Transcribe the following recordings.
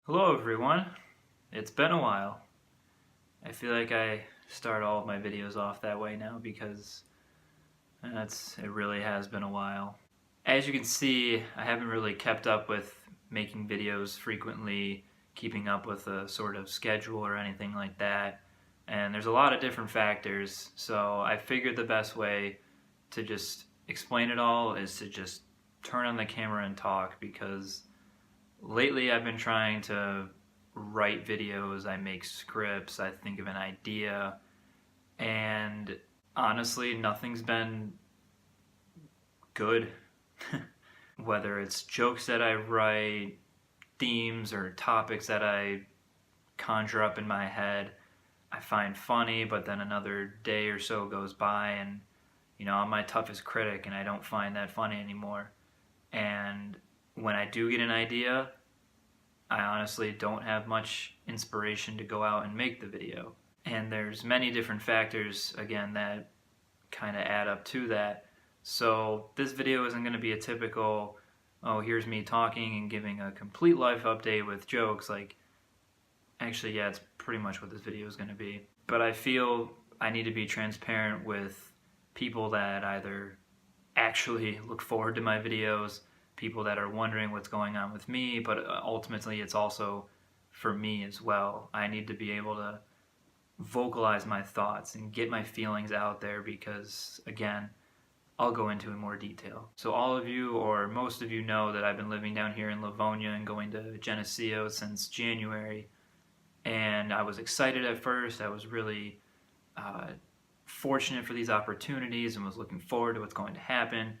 Hello everyone, it's been a while. I feel like I start all of my videos off that way now because it really has been a while. As you can see, I haven't really kept up with making videos frequently, keeping up with a sort of schedule or anything like that. And there's a lot of different factors, so I figured the best way to just explain it all is to just turn on the camera and talk, because lately I've been trying to write videos, I make scripts, I think of an idea, and honestly, nothing's been good. Whether it's jokes that I write, themes or topics that I conjure up in my head, I find funny, but then another day or so goes by and, I'm my toughest critic and I don't find that funny anymore. And when I do get an idea, I honestly don't have much inspiration to go out and make the video. And there's many different factors, again, that kind of add up to that. So this video isn't going to be a typical, oh, here's me talking and giving a complete life update with jokes. Actually, yeah, it's pretty much what this video is going to be. But I feel I need to be transparent with people that either actually look forward to my videos, people that are wondering what's going on with me, but ultimately it's also for me as well. I need to be able to vocalize my thoughts and get my feelings out there because, again, I'll go into in more detail. So all of you, or most of you, know that I've been living down here in Livonia and going to Geneseo since January. And I was excited at first. I was really fortunate for these opportunities and was looking forward to what's going to happen.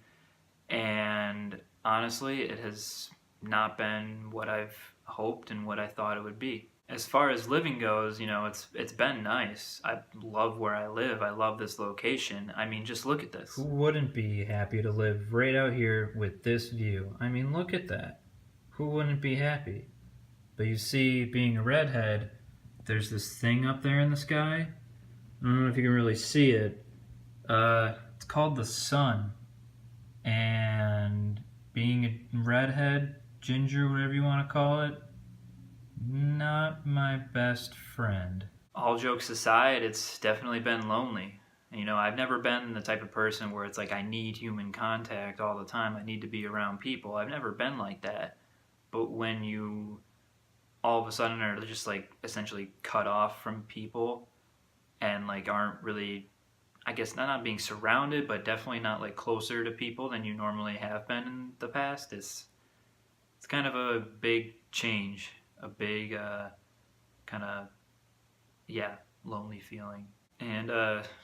And honestly, it has not been what I've hoped and what I thought it would be. As far as living goes, it's been nice. I love where I live. I love this location. I mean, just look at this. Who wouldn't be happy to live right out here with this view? I mean, look at that. Who wouldn't be happy? But you see, being a redhead, there's this thing up there in the sky. I don't know if you can really see it. It's called the sun. And being a redhead, ginger, whatever you want to call it, not my best friend. All jokes aside, it's definitely been lonely. I've never been the type of person where it's like I need human contact all the time. I need to be around people. I've never been like that. But when you all of a sudden are just essentially cut off from people and aren't really, I guess, not being surrounded, but definitely not closer to people than you normally have been in the past, it's kind of a big change, a big kind of, yeah, lonely feeling. And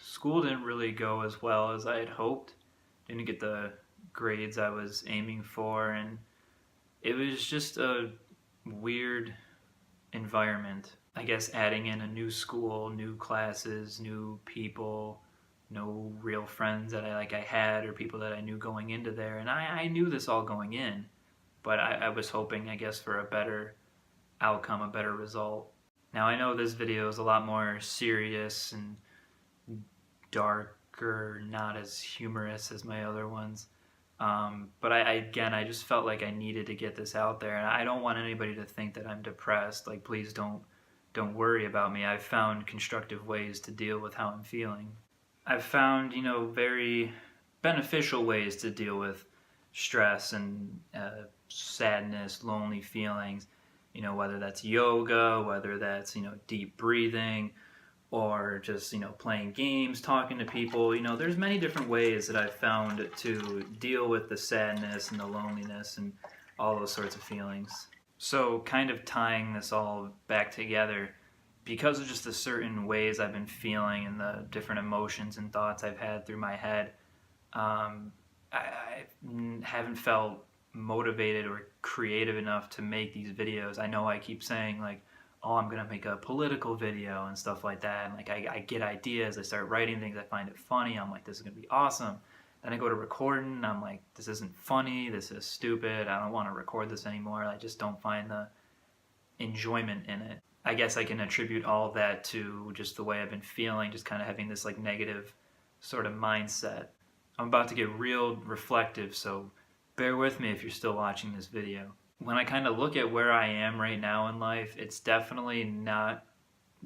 school didn't really go as well as I had hoped. Didn't get the grades I was aiming for, and it was just a weird environment. I guess adding in a new school, new classes, new people, no real friends that I had or people that I knew going into there. And I knew this all going in, but I was hoping, I guess, for a better outcome, a better result. Now I know this video is a lot more serious and darker, not as humorous as my other ones. But I just felt like I needed to get this out there, and I don't want anybody to think that I'm depressed. Please don't worry about me. I've found constructive ways to deal with how I'm feeling. I've found, very beneficial ways to deal with stress and sadness, lonely feelings, whether that's yoga, whether that's, deep breathing, or just, playing games, talking to people. There's many different ways that I've found to deal with the sadness and the loneliness and all those sorts of feelings. So kind of tying this all back together, because of just the certain ways I've been feeling and the different emotions and thoughts I've had through my head, I haven't felt motivated or creative enough to make these videos. I know I keep saying oh, I'm gonna make a political video and stuff like that, and I get ideas, I start writing things, I find it funny, I'm like, this is gonna be awesome. Then I go to recording, and I'm like, this isn't funny, this is stupid, I don't want to record this anymore. I just don't find the enjoyment in it. I guess I can attribute all of that to just the way I've been feeling, just kind of having this negative sort of mindset. I'm about to get real reflective, so bear with me if you're still watching this video. when I kind of look at where I am right now in life, it's definitely not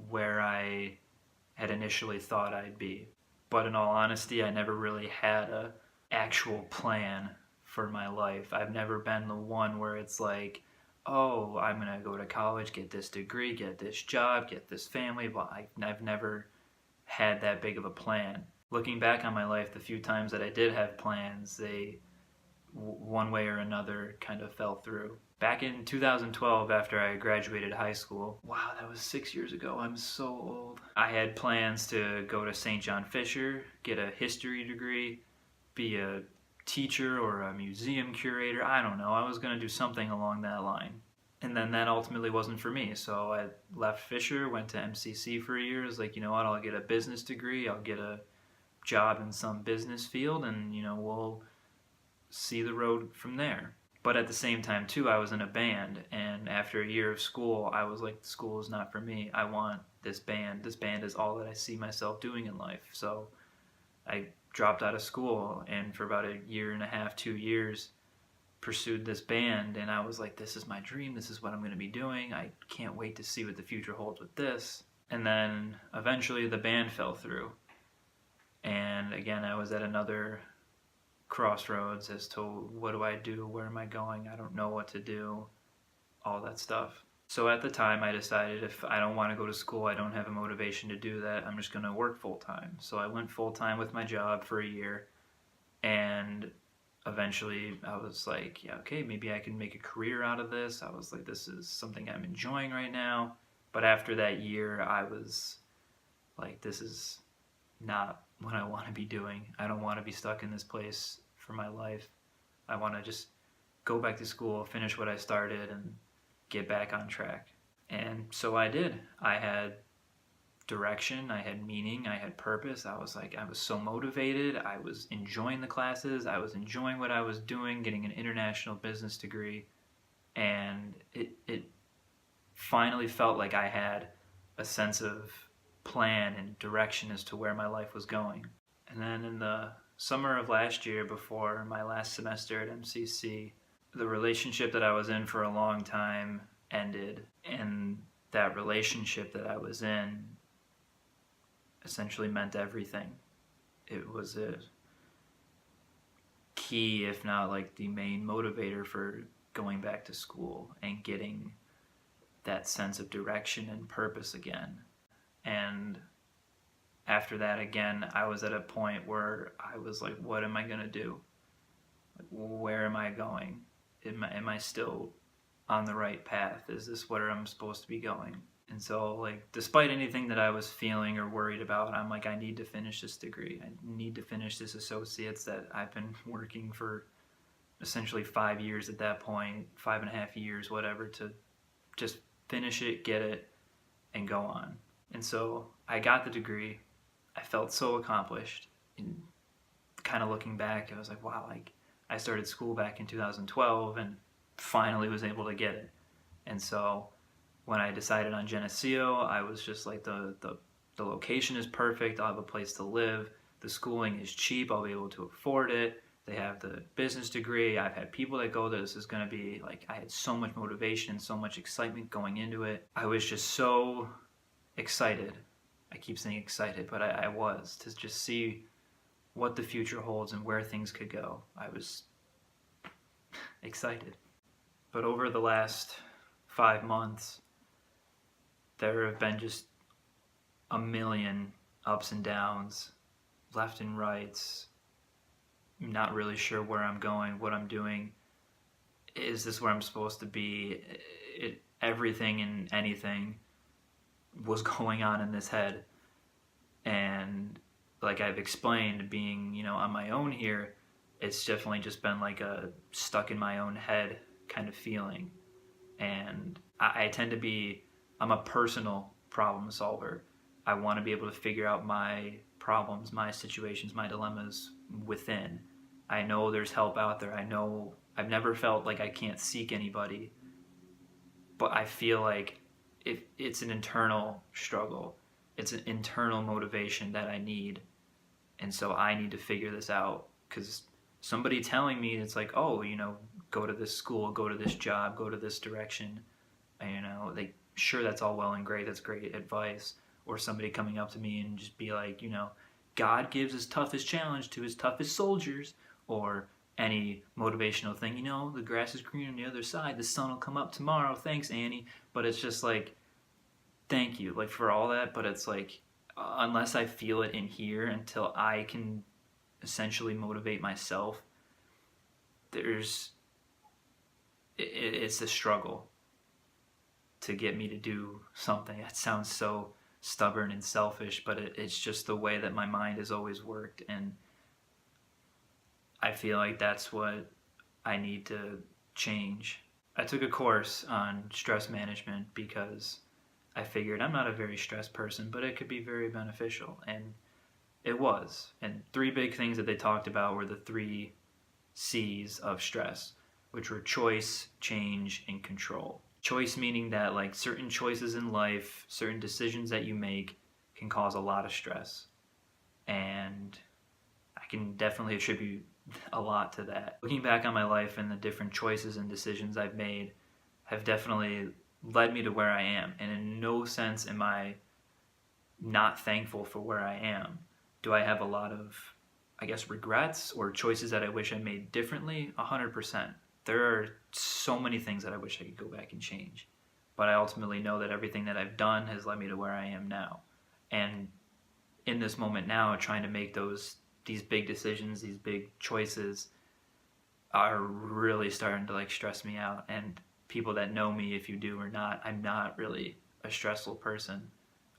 where I had initially thought I'd be. But in all honesty, I never really had a actual plan for my life. I've never been the one where it's like, oh, I'm going to go to college, get this degree, get this job, get this family. Well, I've never had that big of a plan. Looking back on my life, the few times that I did have plans, they, one way or another, kind of fell through. Back in 2012, after I graduated high school, wow, that was 6 years ago, I'm so old. I had plans to go to St. John Fisher, get a history degree, be a teacher or a museum curator. I don't know, I was going to do something along that line. And then that ultimately wasn't for me, so I left Fisher, went to MCC for a year. I was like, you know what, I'll get a business degree, I'll get a job in some business field, and we'll see the road from there. But at the same time too, I was in a band, and after a year of school, I was like, school is not for me. I want this band. This band is all that I see myself doing in life. So I dropped out of school, and for about a year and a half, 2 years, pursued this band, and I was like, this is my dream. This is what I'm going to be doing. I can't wait to see what the future holds with this. And then eventually the band fell through. And again, I was at another crossroads as to what do I do, where am I going, I don't know what to do, all that stuff. So at the time I decided, if I don't want to go to school, I don't have a motivation to do that, I'm just going to work full-time. So I went full-time with my job for a year, and eventually I was like, yeah, okay, maybe I can make a career out of this. I was like, this is something I'm enjoying right now. But after that year, I was like, this is not what I want to be doing. I don't want to be stuck in this place for my life. I want to just go back to school, finish what I started, and get back on track. And so I did. I had direction, I had meaning, I had purpose. I was so motivated. I was enjoying the classes. I was enjoying what I was doing, getting an international business degree. And it finally felt like I had a sense of plan and direction as to where my life was going. And then in the summer of last year, before my last semester at MCC, the relationship that I was in for a long time ended, and that relationship that I was in essentially meant everything. It was a key, if not like the main motivator for going back to school and getting that sense of direction and purpose again. And after that, again, I was at a point where I was like, what am I going to do? Like, where am I going? Am I still on the right path? Is this where I'm supposed to be going? And so, like, despite anything that I was feeling or worried about, I'm like, I need to finish this degree. I need to finish this associate's that I've been working for essentially 5 years at that point, 5.5 years, whatever, to just finish it, get it, and go on. And so I got the degree. I felt so accomplished. And kind of looking back, I was like, wow, like I started school back in 2012 and finally was able to get it. And so when I decided on Geneseo, I was just like, the location is perfect. I'll have a place to live. The schooling is cheap. I'll be able to afford it. They have the business degree. I've had people that go there. This is going to be like, I had so much motivation, so much excitement going into it. I was just so excited. I keep saying excited, but I was, to just see what the future holds and where things could go. I was excited. But over the last 5 months, there have been just a million ups and downs, left and rights. I'm not really sure where I'm going, what I'm doing. Is this where I'm supposed to be? Everything and anything was going on in this head. And like I've explained, being, on my own here, it's definitely just been like a stuck in my own head kind of feeling. And I tend to be, I'm a personal problem solver. I want to be able to figure out my problems, my situations, my dilemmas within. I know there's help out there. I know I've never felt like I can't seek anybody, but I feel like it's an internal struggle. It's an internal motivation that I need. And so I need to figure this out, because somebody telling me, it's like, oh, go to this school, go to this job, go to this direction. You know, sure, that's all well and great. That's great advice. Or somebody coming up to me and just be like, you know, God gives his toughest challenge to his toughest soldiers. Or any motivational thing, you know, the grass is green on the other side. The sun will come up tomorrow. Thanks, Annie. But it's just like, thank you, like, for all that. But it's like, unless I feel it in here, until I can essentially motivate myself, it's a struggle to get me to do something. That sounds so stubborn and selfish, but it's just the way that my mind has always worked, and I feel like that's what I need to change. I took a course on stress management because I figured I'm not a very stressed person, but it could be very beneficial, and it was. And three big things that they talked about were the 3 C's of stress, which were choice, change, and control. Choice meaning that, like, certain choices in life, certain decisions that you make can cause a lot of stress. And I can definitely attribute a lot to that. Looking back on my life and the different choices and decisions I've made have definitely led me to where I am. And in no sense am I not thankful for where I am. Do I have a lot of, I guess, regrets or choices that I wish I made differently? 100%. There are so many things that I wish I could go back and change. But I ultimately know that everything that I've done has led me to where I am now. And in this moment now, trying to make these big decisions, these big choices are really starting to, like, stress me out. And people that know me, if you do or not, I'm not really a stressful person.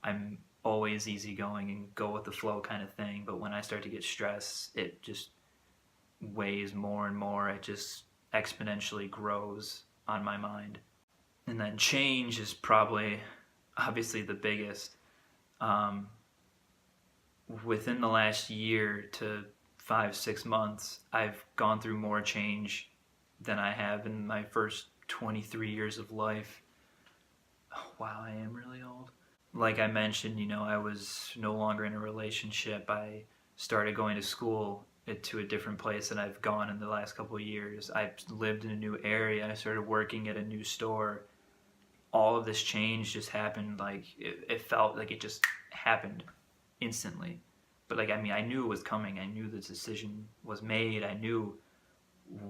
I'm always easygoing and go with the flow kind of thing. But when I start to get stressed, it just weighs more and more. It just exponentially grows on my mind. And then change is probably obviously the biggest. Within the last year to 5-6 months, I've gone through more change than I have in my first 23 years of life. Oh, wow, I am really old. Like I mentioned, you know, I was no longer in a relationship. I started going to school to a different place than I've gone in the last couple of years. I lived in a new area. I started working at a new store. All of this change just happened, like, it felt like it just happened instantly. But, like, I mean, I knew it was coming. I knew the decision was made. I knew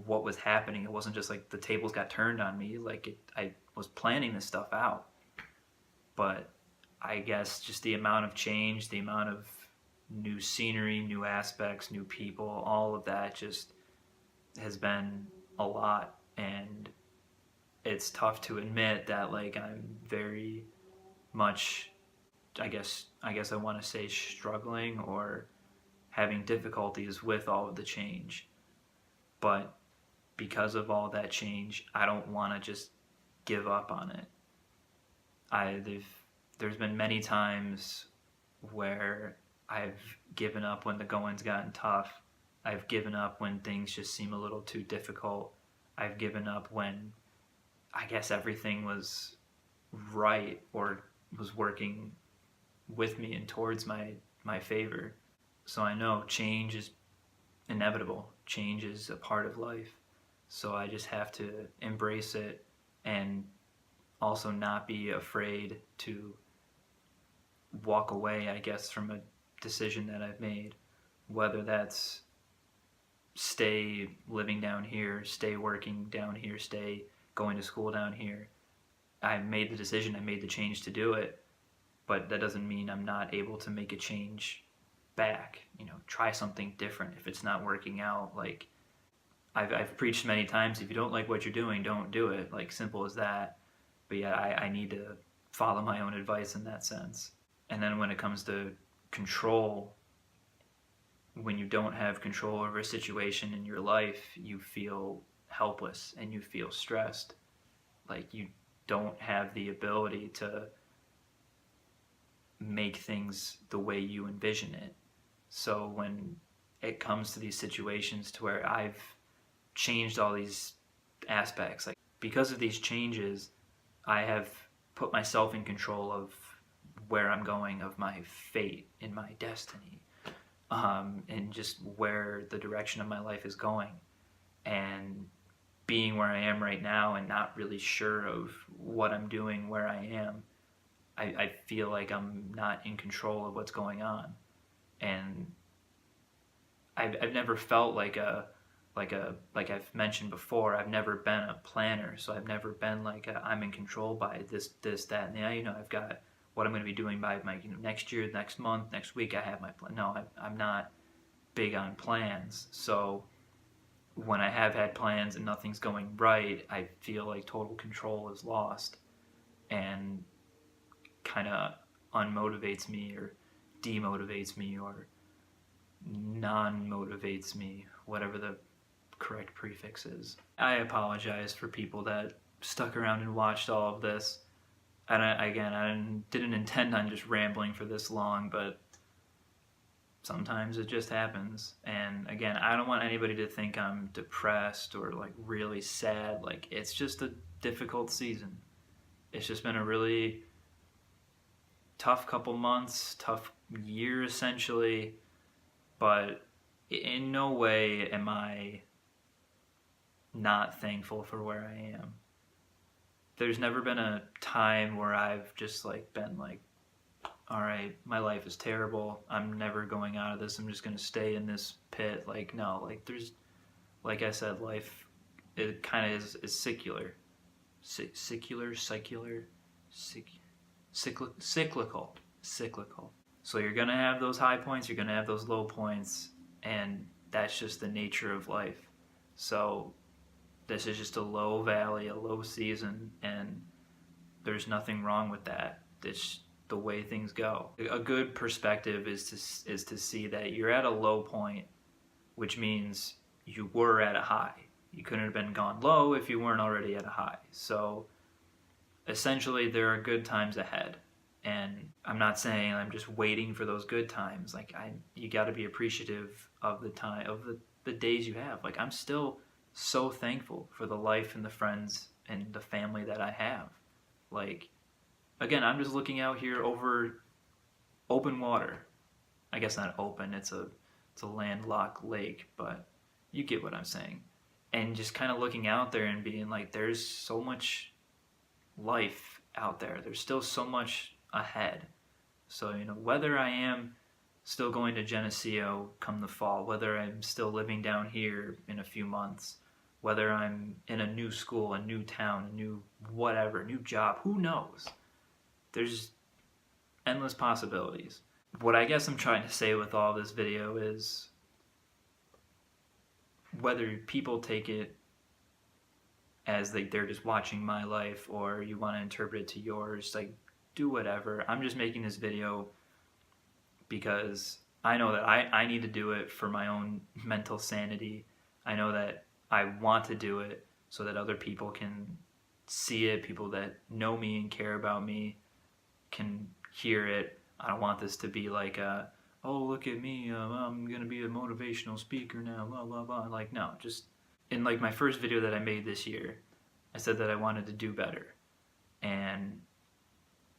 what was happening. It wasn't just like the tables got turned on me. Like, I was planning this stuff out. But I guess just the amount of change, the amount of new scenery, new aspects, new people, all of that just has been a lot. And it's tough to admit that, like, I'm very much, I guess I want to say, struggling or having difficulties with all of the change. But because of all that change, I don't want to just give up on it. There's been many times where I've given up when the going's gotten tough. I've given up when things just seem a little too difficult. I've given up when I guess everything was right or was working with me and towards my favor. So I know change is inevitable. Change is a part of life. So I just have to embrace it and also not be afraid to walk away, I guess, from a decision that I've made. Whether that's stay living down here, stay working down here, stay going to school down here. I made the decision, I made the change to do it, but that doesn't mean I'm not able to make a change back. You know, try something different if it's not working out. Like, I've preached many times, if you don't like what you're doing, don't do it. Like, simple as that. But yeah, I need to follow my own advice in that sense. And then when it comes to control, when you don't have control over a situation in your life, you feel helpless and you feel stressed. Like, you don't have the ability to make things the way you envision it. So when it comes to these situations to where I've changed all these aspects, like, because of these changes, I have put myself in control of where I'm going, of my fate and my destiny, and just where the direction of my life is going. And being where I am right now and not really sure of what I'm doing, where I am, I feel like I'm not in control of what's going on. And I've never felt like I've mentioned before, I've never been a planner, so I've never been like I'm in control by this, that, and that. I've got what I'm going to be doing by my next year, next month, next week. I have my plan. No, I'm not big on plans. So when I have had plans and nothing's going right, I feel like total control is lost, and kind of unmotivates me or demotivates me or non-motivates me, whatever the correct prefix is. I apologize for people that stuck around and watched all of this. And I didn't intend on just rambling for this long, but sometimes it just happens. And again, I don't want anybody to think I'm depressed or like really sad. Like, it's just a difficult season. It's just been a really tough couple months, tough year essentially, but in no way am I not thankful for where I am. There's never been a time where I've just like been like, all right, my life is terrible, I'm never going out of this, I'm just going to stay in this pit. Like, no, like there's, like I said, life, it kind of is cyclical, cyclical. So you're going to have those high points, you're going to have those low points, and that's just the nature of life. So this is just a low valley, a low season, and there's nothing wrong with that. It's the way things go. A good perspective is to see that you're at a low point, which means you were at a high. You couldn't have been gone low if you weren't already at a high. So essentially, there are good times ahead. And I'm not saying I'm just waiting for those good times. Like, you got to be appreciative of the time, of the days you have. Like, I'm still so thankful for the life and the friends and the family that I have. Like, again, I'm just looking out here over open water. I guess not open, it's a landlocked lake, but you get what I'm saying. And just kind of looking out there and being like, there's so much life out there. There's still so much ahead. So, whether I am still going to Geneseo come the fall, whether I'm still living down here in a few months, whether I'm in a new school, a new town, a new whatever, new job, who knows? There's endless possibilities. What I guess I'm trying to say with all this video is, whether people take it as they're just watching my life or you want to interpret it to yours, like, do whatever. I'm just making this video because I know that I need to do it for my own mental sanity. I know that I want to do it so that other people can see it, people that know me and care about me can hear it. I don't want this to be like oh, look at me, I'm going to be a motivational speaker now, blah, blah, blah. Like, no, just in like my first video that I made this year, I said that I wanted to do better. And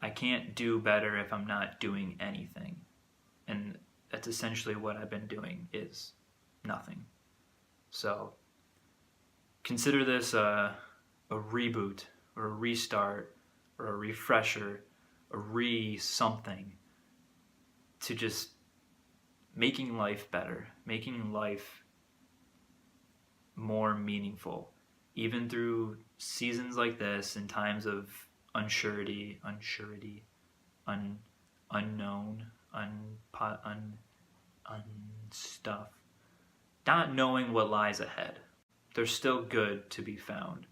I can't do better if I'm not doing anything. And that's essentially what I've been doing, is nothing. So consider this a reboot or a restart or a refresher, a re-something, to just making life better, making life more meaningful, even through seasons like this and times of unsurety, unknown, stuff. Not knowing what lies ahead. There's still good to be found.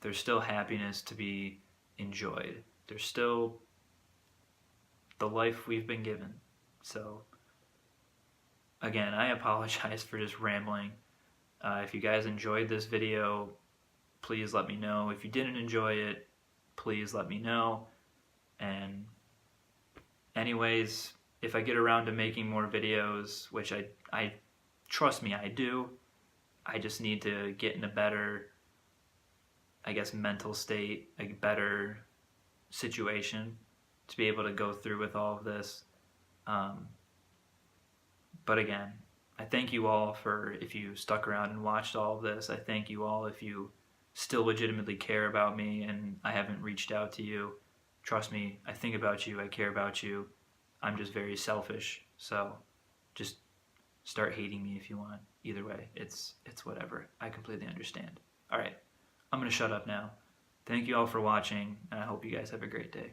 There's still happiness to be enjoyed. There's still the life we've been given. So, again, I apologize for just rambling. If you guys enjoyed this video, please let me know. If you didn't enjoy it, please let me know. And anyways, if I get around to making more videos, which I trust me, I do, I just need to get in a better, I guess, mental state, a better situation to be able to go through with all of this. But again, I thank you all for if you stuck around and watched all of this. I thank you all if you still legitimately care about me and I haven't reached out to you. Trust me, I think about you, I care about you. I'm just very selfish. So just start hating me if you want. Either way, it's whatever. I completely understand. All right, I'm going to shut up now. Thank you all for watching, and I hope you guys have a great day.